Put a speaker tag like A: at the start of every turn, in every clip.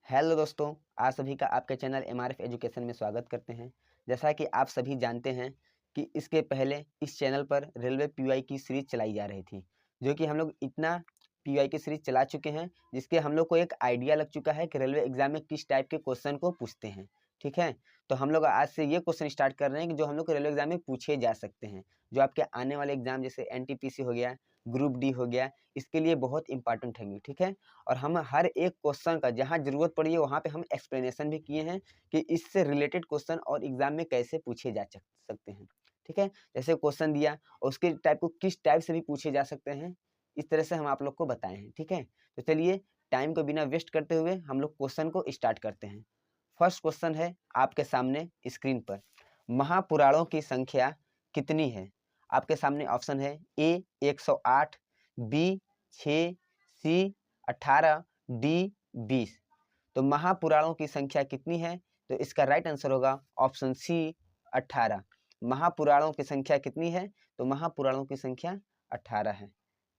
A: Hello दोस्तों, आप सभी का आपके चैनल एमआरएफ एजुकेशन में स्वागत करते हैं। जैसा कि आप सभी जानते हैं कि इसके पहले इस चैनल पर रेलवे पीवाई की सीरीज चलाई जा रही थी, जो कि हम लोग इतना पीवाई की सीरीज चला चुके हैं जिसके हम लोग को एक आइडिया लग चुका है कि रेलवे एग्जाम में किस टाइप के क्वेश्चन को पूछते हैं। ठीक है, तो हम लोग आज से ये क्वेश्चन स्टार्ट कर रहे हैं कि जो हम लोग को रेलवे एग्जाम में पूछे जा सकते हैं, जो आपके आने वाले एग्जाम जैसे एनटीपीसी हो गया, ग्रुप डी हो गया, इसके लिए बहुत इंपॉर्टेंट है। ठीक है, और हम हर एक क्वेश्चन का जहाँ ज़रूरत पड़ी है वहाँ पे हम एक्सप्लेनेशन भी किए हैं कि इससे रिलेटेड क्वेश्चन और एग्जाम में कैसे पूछे जा सकते हैं। ठीक है, जैसे क्वेश्चन दिया और उसके टाइप को किस टाइप से भी पूछे जा सकते हैं, इस तरह से हम आप लोग को बताए हैं। ठीक है, तो चलिए टाइम को बिना वेस्ट करते हुए हम लोग क्वेश्चन को स्टार्ट करते हैं। फर्स्ट क्वेश्चन है आपके सामने स्क्रीन पर, महापुराणों की संख्या कितनी है? आपके सामने ऑप्शन है ए 108, बी 6, सी 18, डी 20। तो महापुराणों की संख्या कितनी है? तो इसका राइट आंसर होगा ऑप्शन सी 18। महापुराणों की संख्या कितनी है? तो महापुराणों की संख्या 18 है।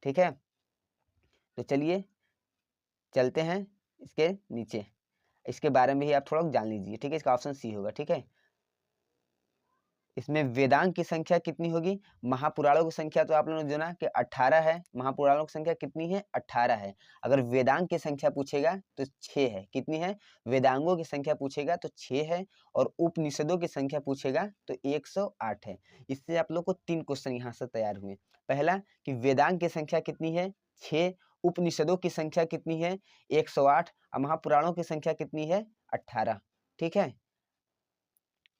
A: ठीक है, तो चलिए चलते हैं इसके नीचे, इसके बारे में भी आप थोड़ा जान लीजिए। ठीक है, इसका ऑप्शन सी होगा। ठीक है, इसमें वेदांग की संख्या कितनी होगी? महापुराणों की संख्या तो आप लोगों ने जाना कि 18 है। महापुराणों की संख्या कितनी है? 18 है। अगर वेदांग की संख्या पूछेगा तो 6 है। कितनी है? वेदांगों की संख्या पूछेगा तो 6 है, और उपनिषदों की संख्या पूछेगा तो 108 है। इससे आप लोग को 3 क्वेश्चन यहाँ से तैयार हुए। पहला कि वेदांग की संख्या कितनी है? 6। उपनिषदों की संख्या कितनी है? 108। और महापुराणों की संख्या कितनी है? 18। ठीक है,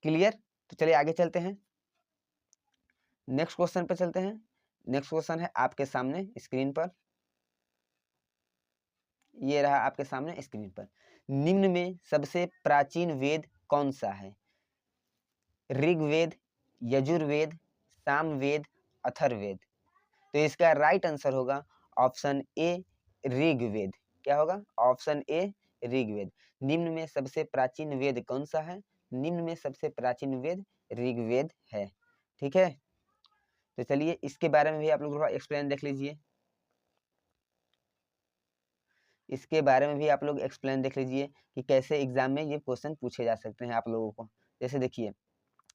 A: क्लियर? तो चलिए आगे चलते हैं, नेक्स्ट क्वेश्चन पे चलते हैं। नेक्स्ट क्वेश्चन है आपके सामने स्क्रीन पर, ये रहा आपके सामने स्क्रीन पर। निम्न में सबसे प्राचीन वेद कौन सा है? ऋग्वेद, यजुर्वेद, सामवेद, अथर्ववेद। तो इसका राइट आंसर होगा ऑप्शन ए ऋग्वेद। क्या होगा? Option A Rigveda. निम्न में सबसे प्राचीन वेद कौन सा है? निम्न में सबसे प्राचीन वेद ऋग्वेद है। ठीक है, तो चलिए इसके बारे में भी आप लोग थोड़ा एक्सप्लेन देख लीजिए। इसके बारे में भी आप लोग एक्सप्लेन देख लीजिए कि कैसे एग्जाम में ये क्वेश्चन पूछे जा सकते हैं आप लोगों को। जैसे देखिए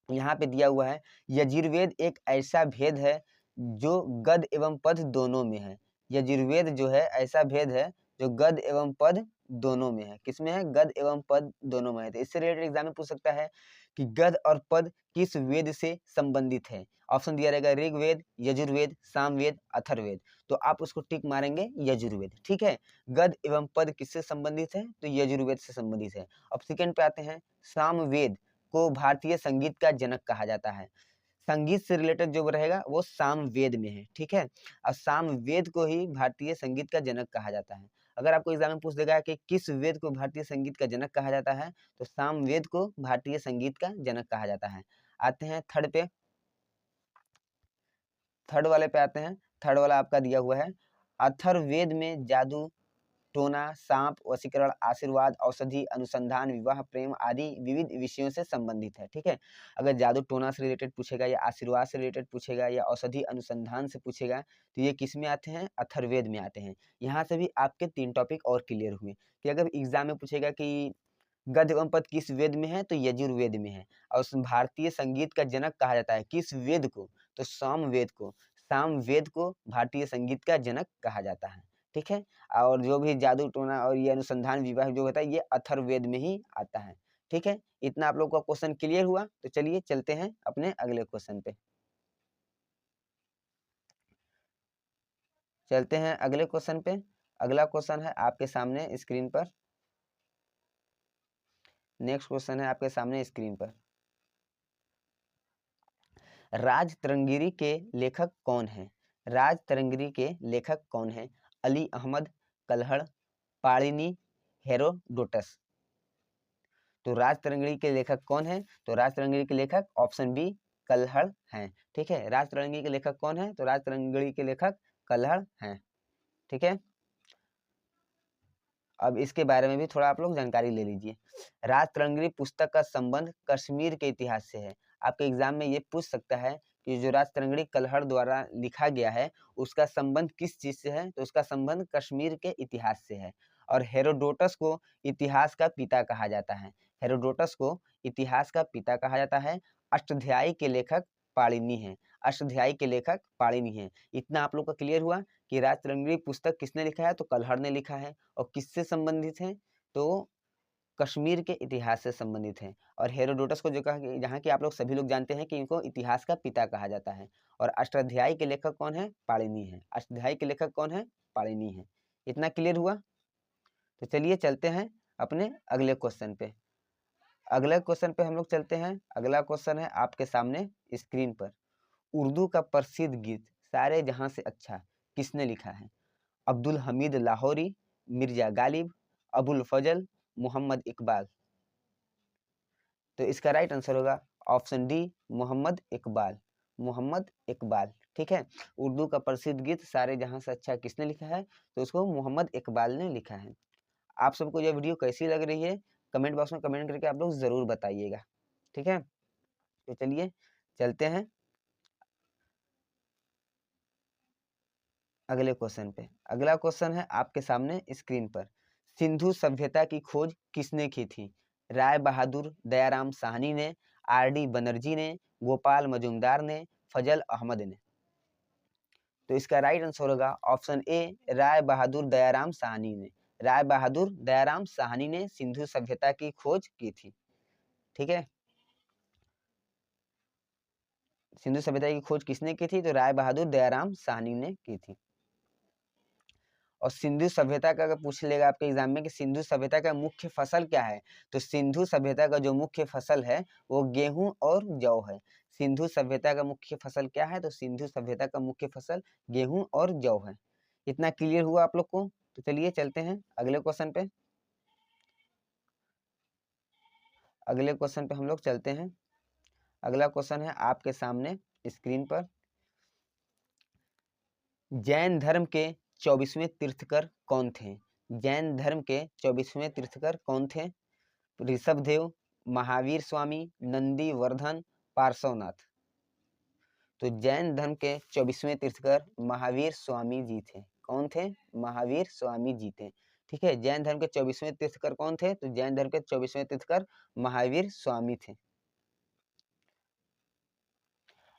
A: यहाँ पे दिया हुआ है, यजुर्वेद एक ऐसा भेद है जो गद एवं पद दोनों में है। यजुर्वेद जो है ऐसा भेद है जो गद एवं पद दोनों में है। किसमें है? गद एवं पद दोनों में है। तो इससे रिलेटेड एग्जाम में पूछ सकता है कि गद और पद किस वेद से संबंधित है। ऑप्शन दिया रहेगा ऋग्वेद, यजुर्वेद, सामवेद, अथर्ववेद। तो आप उसको टिक मारेंगे यजुर्वेद। ठीक है, गद एवं पद किससे संबंधित है? तो यजुर्वेद से संबंधित है। अब सेकंड पे आते हैं, सामवेद को भारतीय संगीत का जनक कहा जाता है। संगीत से रिलेटेड जो रहेगा वो सामवेद में है। ठीक है, और सामवेद को ही भारतीय संगीत का जनक कहा जाता है। अगर आपको एग्जाम में पूछ देगा कि किस वेद को भारतीय संगीत का जनक कहा जाता है, तो सामवेद को भारतीय संगीत का जनक कहा जाता है। आते हैं थर्ड पे, थर्ड वाले पे आते हैं। थर्ड वाला आपका दिया हुआ है, अथर्ववेद में जादू, टोना, सांप, वशीकरण, आशीर्वाद, औषधि, अनुसंधान, विवाह, प्रेम आदि विविध विषयों से संबंधित है। ठीक है, अगर जादू टोना से रिलेटेड पूछेगा या आशीर्वाद से रिलेटेड पूछेगा या औषधि अनुसंधान से पूछेगा तो ये किस में आते हैं? अथर्ववेद में आते हैं। यहाँ से भी आपके 3 टॉपिक और क्लियर हुए कि अगर एग्जाम में पूछेगा कि गद्य एवं पद किस वेद में है, तो यजुर्वेद में है। और भारतीय संगीत का जनक कहा जाता है किस वेद को? तो सामवेद को। सामवेद को भारतीय संगीत का जनक कहा जाता है। ठीक है, और जो भी जादू टोना और ये अनुसंधान विवाह जो होता है ये अथर्ववेद में ही आता है। ठीक है, इतना आप लोग का क्वेश्चन क्लियर हुआ। तो चलिए चलते हैं अपने अगले क्वेश्चन पे। चलते हैं अगले क्वेश्चन पे। अगला क्वेश्चन है आपके सामने स्क्रीन पर। नेक्स्ट क्वेश्चन है आपके सामने स्क्रीन पर, राज तरंगिरी के लेखक कौन है? राज तरंगिरी के लेखक कौन है? अली अहमद, कल्हड़, पाणिनि, हेरोडोटस। तो राज तरंगिणी के लेखक कौन है? तो राज तरंगिणी के लेखक ऑप्शन बी कल्हड़ हैं। ठीक है, राज तरंगिणी के लेखक कौन है? तो राज तरंगिणी के लेखक कल्हड़ हैं। ठीक है, अब इसके बारे में भी थोड़ा आप लोग जानकारी ले लीजिए। राज तरंगिणी पुस्तक का संबंध कश्मीर के इतिहास से है। आपके एग्जाम में ये पूछ सकता है कि जो राज तरंगिणी कल्हड़ द्वारा लिखा गया है उसका संबंध किस चीज से है? तो उसका संबंध कश्मीर के इतिहास से है। और हेरोडोटस को इतिहास का पिता कहा जाता है। हेरोडोटस को इतिहास का पिता कहा जाता है। अष्टाध्यायी के लेखक पाणिनि हैं। अष्टाध्यायी के लेखक पाणिनि हैं। इतना आप लोग का क्लियर हुआ कि राजतरंगिणी पुस्तक किसने लिखा है, तो कलहड़ ने लिखा है। और किससे संबंधित है, तो कश्मीर के इतिहास से संबंधित है। और हेरोडोटस को जो कहा कि जहाँ की आप लोग सभी लोग जानते हैं कि इनको इतिहास का पिता कहा जाता है। और अष्टाध्यायी के लेखक कौन है, पाणिनि है। अष्टाध्यायी के लेखक कौन है, पाणिनि है। इतना क्लियर हुआ। तो चलिए चलते हैं अपने अगले क्वेश्चन पे। अगले क्वेश्चन पे हम लोग चलते हैं। अगला क्वेश्चन है आपके सामने स्क्रीन पर। उर्दू का प्रसिद्ध गीत सारे जहां से अच्छा किसने लिखा है? अब्दुल हमीद लाहौरी, मिर्जा गालिब, अबुल फजल, मोहम्मद इकबाल। तो इसका राइट आंसर होगा ऑप्शन डी, मोहम्मद इकबाल। मोहम्मद इकबाल, ठीक है। उर्दू का प्रसिद्ध गीत सारे जहां से अच्छा किसने लिखा है, तो उसको मोहम्मद इकबाल ने लिखा है। आप सबको यह वीडियो कैसी लग रही है, कमेंट बॉक्स में कमेंट करके आप लोग जरूर बताइएगा, ठीक है। तो चलिए चलते हैं अगले क्वेश्चन पे। अगला क्वेश्चन है आपके सामने स्क्रीन पर। सिंधु सभ्यता की खोज किसने की थी? राय बहादुर दयाराम साहनी ने, आर.डी. बनर्जी ने, गोपाल मजुमदार ने, फजल अहमद ने। तो इसका राइट आंसर होगा ऑप्शन ए, राय बहादुर दयाराम साहनी ने। राय बहादुर दयाराम साहनी ने सिंधु सभ्यता की खोज की थी, ठीक है। सिंधु सभ्यता की खोज किसने की थी, तो राय बहादुर दयाराम साहनी ने की थी। और सिंधु सभ्यता का अगर पूछ लेगा आपके एग्जाम में कि सिंधु सभ्यता का मुख्य फसल क्या है, तो सिंधु सभ्यता का जो मुख्य फसल है वो गेहूं और जौ है। सिंधु सभ्यता का मुख्य फसल क्या है, तो सिंधु सभ्यता का मुख्य फसल गेहूं और जौ है। इतना क्लियर हुआ आप लोग को। तो चलिए चलते हैं अगले क्वेश्चन पे। अगले क्वेश्चन पे हम लोग चलते हैं। अगला क्वेश्चन है आपके सामने स्क्रीन पर। जैन धर्म के 24वें तीर्थकर कौन थे? जैन धर्म के 24वें तीर्थकर कौन थे? ऋषभदेव, महावीर स्वामी, नंदी वर्धन, पार्श्वनाथ। तो जैन धर्म के 24वें तीर्थकर महावीर स्वामी जी थे। कौन थे? महावीर स्वामी जी थे, ठीक है। जैन धर्म के 24वें तीर्थकर कौन थे? तो जैन धर्म के 24वें तीर्थकर महावीर स्वामी थे।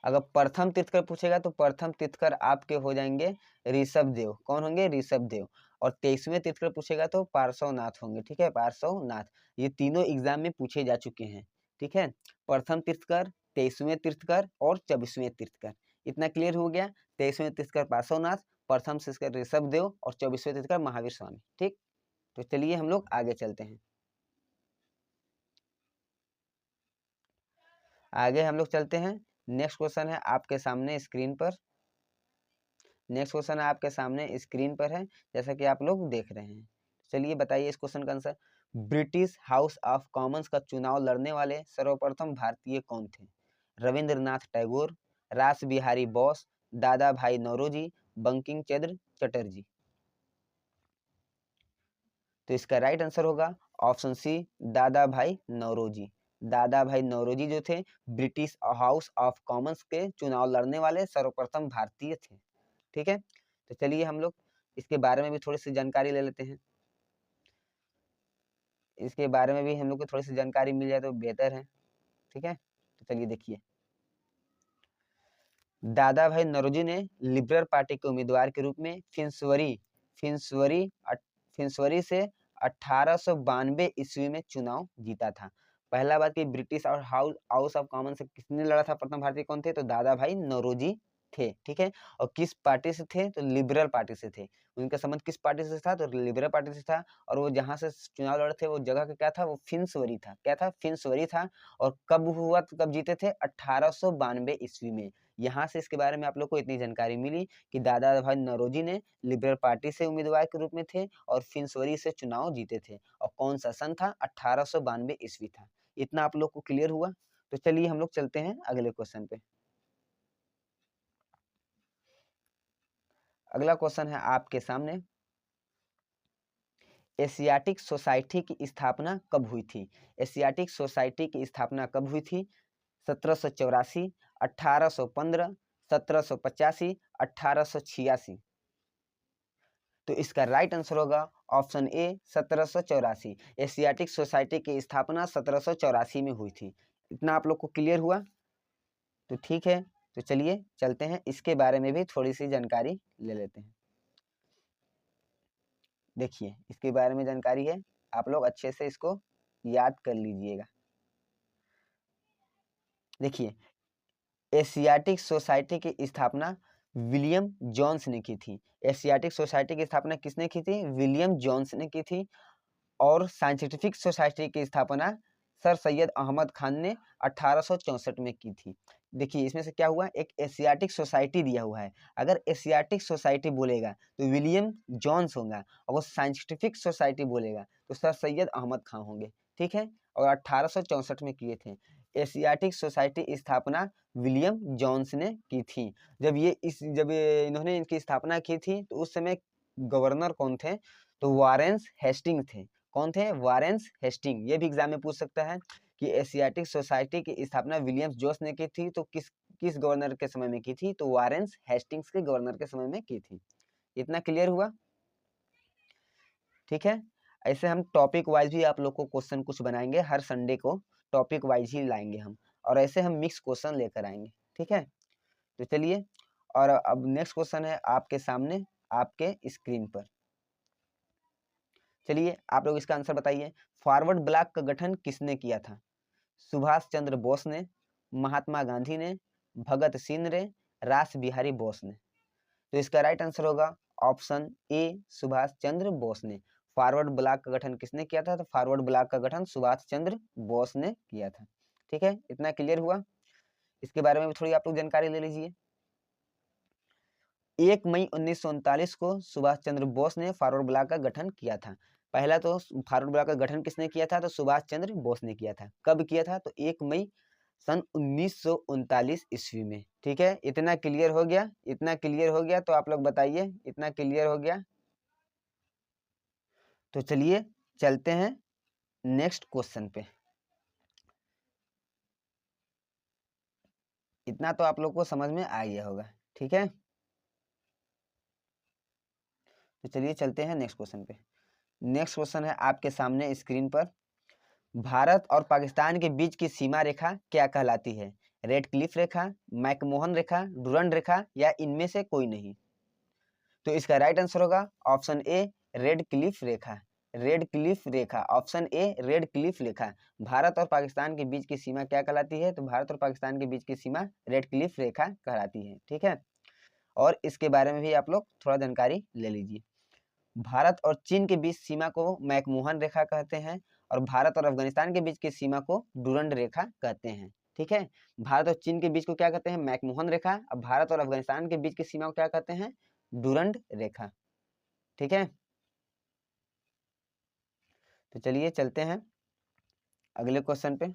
A: अगर प्रथम तीर्थकर पूछेगा तो प्रथम तीर्थकर आपके हो जाएंगे ऋषभदेव। कौन होंगे? ऋषभदेव। और 23वें तीर्थकर पूछेगा तो पार्श्वनाथ होंगे, ठीक है। पार्श्वनाथ, ये तीनों एग्जाम में पूछे जा चुके हैं, ठीक है। प्रथम तीर्थकर, 23वें तीर्थकर और 24वें तीर्थकर। इतना क्लियर हो गया। 23वें तीर्थकर पार्श्वनाथ, प्रथम तीर्थकर ऋषभदेव और 24वें तीर्थकर महावीर स्वामी, ठीक। तो चलिए हम लोग आगे चलते हैं। आगे हम लोग चलते हैं। नेक्स्ट क्वेश्चन है आपके सामने स्क्रीन पर। नेक्स्ट क्वेश्चन आपके सामने स्क्रीन पर है, जैसा कि आप लोग देख रहे हैं। चलिए बताइए इस क्वेश्चन का answer. British house of Commons का चुनाव लड़ने वाले सर्वप्रथम भारतीय कौन थे? रविंद्रनाथ टैगोर, रास बिहारी बोस, दादा भाई नौरोजी, बंकिम चंद्र चटर्जी। तो इसका राइट आंसर होगा ऑप्शन सी, दादा भाई नौरोजी। दादा भाई नौरोजी जो थे ब्रिटिश हाउस ऑफ कॉमन्स के चुनाव लड़ने वाले सर्वप्रथम भारतीय थे, ठीक है। तो चलिए हम लोग इसके बारे में भी थोड़ी सी जानकारी ले लेते हैं। इसके बारे में भी हम लोग को थोड़ी सी जानकारी मिल जाए तो बेहतर है, ठीक है। तो चलिए देखिए, दादा भाई नौरोजी ने लिबरल पार्टी के उम्मीदवार के रूप में फिंसवरी फिंसवरी से 1892 ईस्वी में चुनाव जीता था। पहला बात कि ब्रिटिश और हाउस ऑफ कॉमन से किसने लड़ा था? प्रथम भारतीय कौन थे? तो दादा भाई नौरोजी थे, ठीक है। और किस पार्टी से थे? तो लिबरल पार्टी से थे। उनका संबंध किस पार्टी से था? तो लिबरल पार्टी से था। और वो जहां से चुनाव लड़े थे वो जगह का क्या था? वो फिंसवरी था। क्या था? फिंसवरी था। और कब हुआ, तो कब जीते थे? 1892 ईस्वी में। यहाँ से इसके बारे में आप लोग को इतनी जानकारी मिली कि दादा भाई नौरोजी ने लिबरल पार्टी से उम्मीदवार के रूप में थे और फिंसवरी से चुनाव जीते थे। और कौन सा सन था? 1892 ईस्वी था। इतना आप लोग को क्लियर हुआ। तो चलिए हम लोग चलते हैं अगले क्वेश्चन पे। अगला क्वेश्चन है आपके सामने। एशियाटिक सोसाइटी की स्थापना कब हुई थी? एशियाटिक सोसाइटी की स्थापना कब हुई थी? 1784, 1815, 1785, 1886। तो इसका राइट आंसर होगा ऑप्शन ए 1784। एशियाटिक सोसाइटी की स्थापना 1784 में हुई थी। इतना आप लोग को क्लियर हुआ? तो ठीक है, तो चलिए चलते हैं, इसके बारे में भी थोड़ी सी जानकारी ले लेते हैं। देखिए इसके बारे में जानकारी है, आप लोग अच्छे से इसको याद कर लीजिएगा। देखिए एशियाटिक सोसाइटी की स्थापना विलियम जोन्स ने की थी। एशियाटिक सोसाइटी की स्थापना किसने की थी? विलियम जोन्स ने की थी। और साइंटिफिक सोसाइटी की स्थापना सर सैयद अहमद खान ने 1864 में की थी। देखिए इसमें से क्या हुआ, एक एशियाटिक सोसाइटी दिया हुआ है, अगर एशियाटिक सोसाइटी बोलेगा तो विलियम जॉन्स होगा, और वो साइंटिफिक सोसाइटी बोलेगा तो सर सैयद अहमद खान होंगे। ठीक है, और 1864 में किए थे। एशियाटिक सोसाइटी स्थापना विलियम जॉन्स ने की थी। जब इन्होंने इनकी स्थापना की थी तो उस समय गवर्नर कौन थे? तो वारेंस हेस्टिंग थे। कौन थे? वारेंस हेस्टिंग। ये भी एग्जाम में पूछ सकता है कि एशियाटिक सोसाइटी की स्थापना विलियम्स जोन्स ने की थी तो किस गवर्नर के समय में की थी? तो वारेंस हेस्टिंग्स के गवर्नर के समय में की थी। इतना क्लियर हुआ? ठीक है, ऐसे हम टॉपिक वाइज भी आप लोग को क्वेश्चन कुछ बनाएंगे, हर संडे को टॉपिक वाइज ही लाएंगे हम, और ऐसे हम मिक्स क्वेश्चन लेकर आएंगे। ठीक है, तो चलिए, और अब नेक्स्ट क्वेश्चन है आपके सामने आपके स्क्रीन पर। चलिए आप लोग इसका आंसर बताइए। फॉरवर्ड ब्लॉक का गठन किसने किया था? सुभाष चंद्र बोस ने, महात्मा गांधी ने, भगत सिंह ने, रास बिहारी बोस ने। तो इसका राइट आंसर होगा ऑप्शन ए सुभाष चंद्र बोस ने। फॉरवर्ड ब्लॉक का गठन किसने किया था? तो फॉरवर्ड ब्लॉक का गठन सुभाष चंद्र बोस ने किया था। ठीक है, इतना क्लियर हुआ? इसके बारे में भी थोड़ी आप लोग जानकारी ले लीजिए। 1 मई 1939 को सुभाष चंद्र बोस ने फॉरवर्ड ब्लॉक का गठन किया था। पहला तो फॉरवर्ड ब्लॉक का गठन किसने किया था? तो सुभाष चंद्र बोस ने किया था। कब किया था? तो 1 मई सन 1939 ईस्वी में। ठीक है, इतना क्लियर हो गया? इतना क्लियर हो गया तो आप लोग बताइए, इतना क्लियर हो गया? तो चलिए चलते हैं नेक्स्ट क्वेश्चन पे। इतना तो आप लोग को समझ में आ गया होगा। ठीक है, तो चलिए चलते हैं नेक्स्ट क्वेश्चन पे। नेक्स्ट क्वेश्चन है आपके सामने स्क्रीन पर। भारत और पाकिस्तान के बीच की सीमा रेखा क्या कहलाती है? रेड क्लिफ रेखा, मैकमोहन रेखा, डुरंड रेखा, या इनमें से कोई नहीं? तो इसका राइट आंसर होगा ऑप्शन ए रेड क्लिफ रेखा। रेड क्लिफ रेखा, ऑप्शन ए रेड क्लिफ रेखा। भारत और पाकिस्तान के बीच की सीमा क्या कहलाती है? तो भारत और पाकिस्तान के बीच की सीमा रेड क्लिफ रेखा कहलाती है। ठीक है, और इसके बारे में भी आप लोग थोड़ा जानकारी ले लीजिए। भारत और चीन के बीच सीमा को मैकमोहन रेखा कहते हैं, और भारत और अफगानिस्तान के बीच की सीमा को डुरंड रेखा कहते हैं। ठीक है, भारत और चीन के बीच को क्या कहते हैं? मैकमोहन रेखा। अब भारत और अफगानिस्तान के बीच की सीमा को क्या कहते हैं? डुरंड रेखा। ठीक है, तो चलिए चलते हैं अगले क्वेश्चन पे।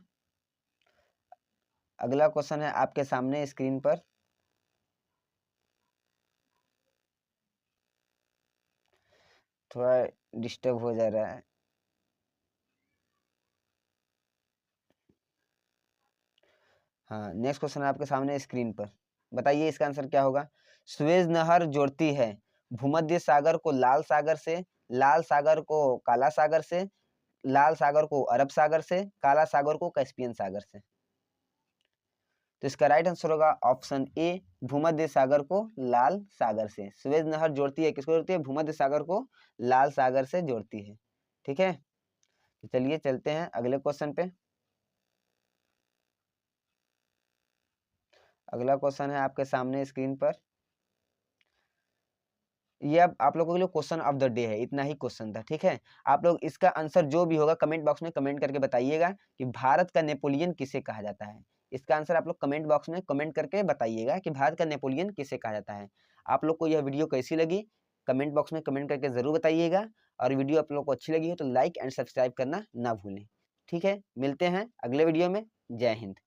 A: अगला क्वेश्चन है आपके सामने स्क्रीन पर। थोड़ा डिस्टर्ब हो जा रहा है। हाँ, नेक्स्ट क्वेश्चन है आपके सामने स्क्रीन पर। बताइए इसका आंसर क्या होगा? सुएज नहर जोड़ती है भूमध्य सागर को लाल सागर से, लाल सागर को काला सागर से, लाल सागर को अरब सागर से, काला सागर को कैस्पियन सागर से। तो इसका राइट आंसर होगा ऑप्शन ए भूमध्य सागर को लाल सागर से। सुएज नहर जोड़ती है, किसको जोड़ती है? भूमध्य सागर को लाल सागर से जोड़ती है। ठीक है, तो चलिए चलते हैं अगले क्वेश्चन पे। अगला क्वेश्चन है आपके सामने स्क्रीन पर। ये अब आप लोगों के लिए क्वेश्चन ऑफ द डे है, इतना ही क्वेश्चन था। ठीक है, आप लोग इसका आंसर जो भी होगा कमेंट बॉक्स में कमेंट करके बताइएगा कि भारत का नेपोलियन किसे कहा जाता है। इसका आंसर आप लोग कमेंट बॉक्स में कमेंट करके बताइएगा कि भारत का नेपोलियन किसे कहा जाता है। आप लोग को यह वीडियो कैसी लगी कमेंट बॉक्स में कमेंट करके जरूर बताइएगा, और वीडियो आप लोग को अच्छी लगी हो तो लाइक एंड सब्सक्राइब करना ना भूलें। ठीक है, मिलते हैं अगले वीडियो में। जय हिंद।